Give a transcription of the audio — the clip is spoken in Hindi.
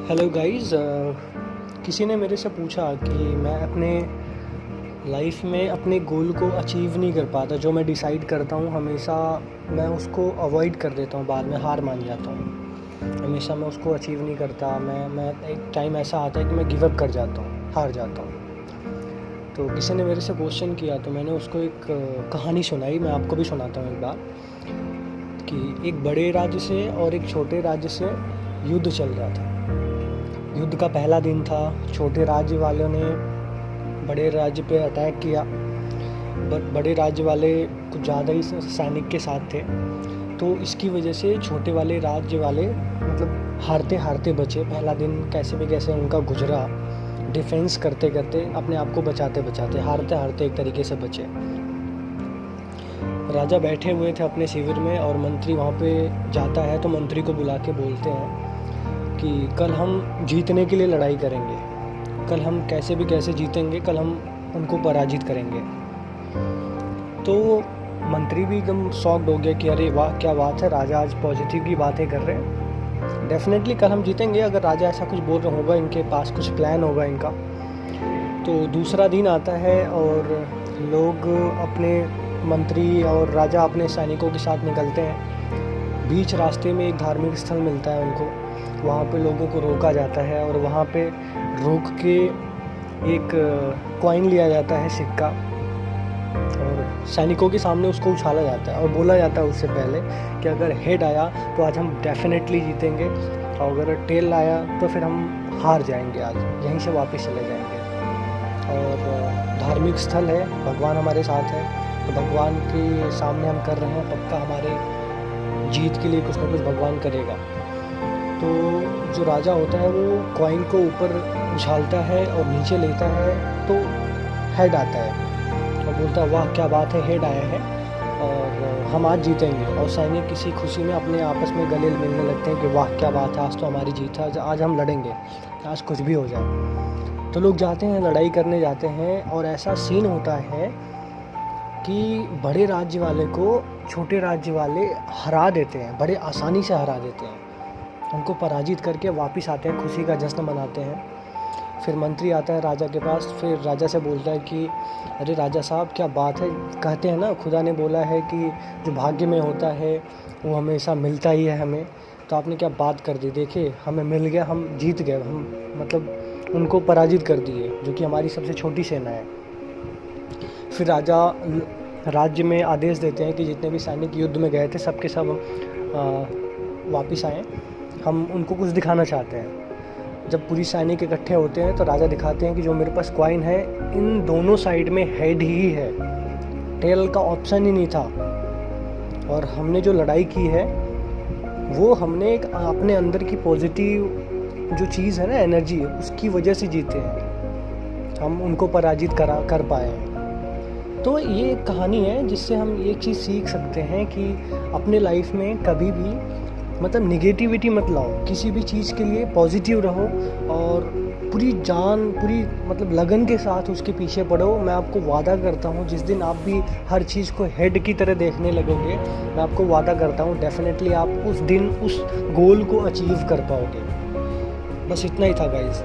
Hello guys. किसी ने मेरे से पूछा कि मैं अपने लाइफ में अपने गोल को अचीव नहीं कर पाता। जो मैं डिसाइड करता हूँ हमेशा मैं उसको अवॉइड कर देता हूँ, बाद में हार मान जाता हूँ। हमेशा मैं उसको अचीव नहीं करता। मैं एक टाइम ऐसा आता है कि मैं गिव अप कर जाता हूँ, हार जाता हूँ। तो किसी ने मेरे से क्वेश्चन किया तो मैंने उसको एक कहानी सुनाई। मैं आपको भी सुनाता हूँ एक बार कि एक बड़े राज्य से और एक छोटे राज्य से युद्ध चल रहा था। युद्ध का पहला दिन था। छोटे राज्य वालों ने बड़े राज्य पे अटैक किया, बट बड़े राज्य वाले कुछ ज़्यादा ही सैनिक के साथ थे, तो इसकी वजह से छोटे वाले राज्य वाले मतलब हारते हारते बचे। पहला दिन कैसे भी कैसे उनका गुजरा, डिफेंस करते करते अपने आप को बचाते बचाते हारते हारते एक तरीके से बचे। राजा बैठे हुए थे अपने शिविर में और मंत्री वहाँ पे जाता है तो मंत्री को बुला के बोलते हैं कि कल हम जीतने के लिए लड़ाई करेंगे, कल हम कैसे भी कैसे जीतेंगे, कल हम उनको पराजित करेंगे। तो मंत्री भी एकदम शॉक्ड हो गया कि अरे वाह क्या बात है, राजा आज पॉजिटिव की बातें कर रहे हैं, डेफिनेटली कल हम जीतेंगे। अगर राजा ऐसा कुछ बोल रहा होगा, इनके पास कुछ प्लान होगा इनका। तो दूसरा दिन आता है और लोग अपने मंत्री और राजा अपने सैनिकों के साथ निकलते हैं। बीच रास्ते में एक धार्मिक स्थल मिलता है उनको, वहाँ पे लोगों को रोका जाता है और वहाँ पे रोक के एक कॉइन लिया जाता है, सिक्का, और सैनिकों के सामने उसको उछाला जाता है और बोला जाता है उससे पहले कि अगर हेड आया तो आज हम डेफिनेटली जीतेंगे, और अगर टेल आया तो फिर हम हार जाएंगे, आज यहीं से वापस चले जाएंगे। और धार्मिक स्थल है, भगवान हमारे साथ है, तो भगवान के सामने हम कर रहे हैं, पक्का हमारे जीत के लिए कुछ ना कुछ भगवान करेगा। तो जो राजा होता है वो कॉइन को ऊपर उछालता है और नीचे लेता है तो हेड आता है और बोलता है वाह क्या बात है, हेड आया है और हम आज जीतेंगे। और सैनिक किसी खुशी में अपने आपस में गले मिलने लगते हैं कि वाह क्या बात है, आज तो हमारी जीत है, आज हम लड़ेंगे, आज कुछ भी हो जाए। तो लोग जाते हैं, लड़ाई करने जाते हैं और ऐसा सीन होता है कि बड़े राज्य वाले को छोटे राज्य वाले हरा देते हैं, बड़े आसानी से हरा देते हैं, उनको पराजित करके वापस आते हैं, खुशी का जश्न मनाते हैं। फिर मंत्री आता है राजा के पास, फिर राजा से बोलता है कि अरे राजा साहब क्या बात है, कहते हैं ना खुदा ने बोला है कि जो भाग्य में होता है वो हमेशा मिलता ही है हमें, तो आपने क्या बात कर दी, देखिए हमें मिल गया, हम जीत गए, हम मतलब उनको पराजित कर दिए जो कि हमारी सबसे छोटी सेना है। फिर राजा राज्य में आदेश देते हैं कि जितने भी सैनिक युद्ध में गए थे सबके सब वापस आएँ, हम उनको कुछ दिखाना चाहते हैं। जब पूरी सैनिक इकट्ठे होते हैं तो राजा दिखाते हैं कि जो मेरे पास कॉइन है इन दोनों साइड में हेड ही है, टेल का ऑप्शन ही नहीं था। और हमने जो लड़ाई की है वो हमने एक अपने अंदर की पॉजिटिव जो चीज़ है ना, एनर्जी, उसकी वजह से जीते हैं, हम उनको पराजित कर पाए हैं। तो ये एक कहानी है जिससे हम एक चीज़ सीख सकते हैं कि अपने लाइफ में कभी भी मतलब निगेटिविटी मत लाओ, किसी भी चीज़ के लिए पॉजिटिव रहो और पूरी जान, पूरी मतलब लगन के साथ उसके पीछे पड़ो। मैं आपको वादा करता हूँ जिस दिन आप भी हर चीज़ को हेड की तरह देखने लगोगे, मैं आपको वादा करता हूँ डेफिनेटली आप उस दिन उस गोल को अचीव कर पाओगे। बस इतना ही था गाइज़।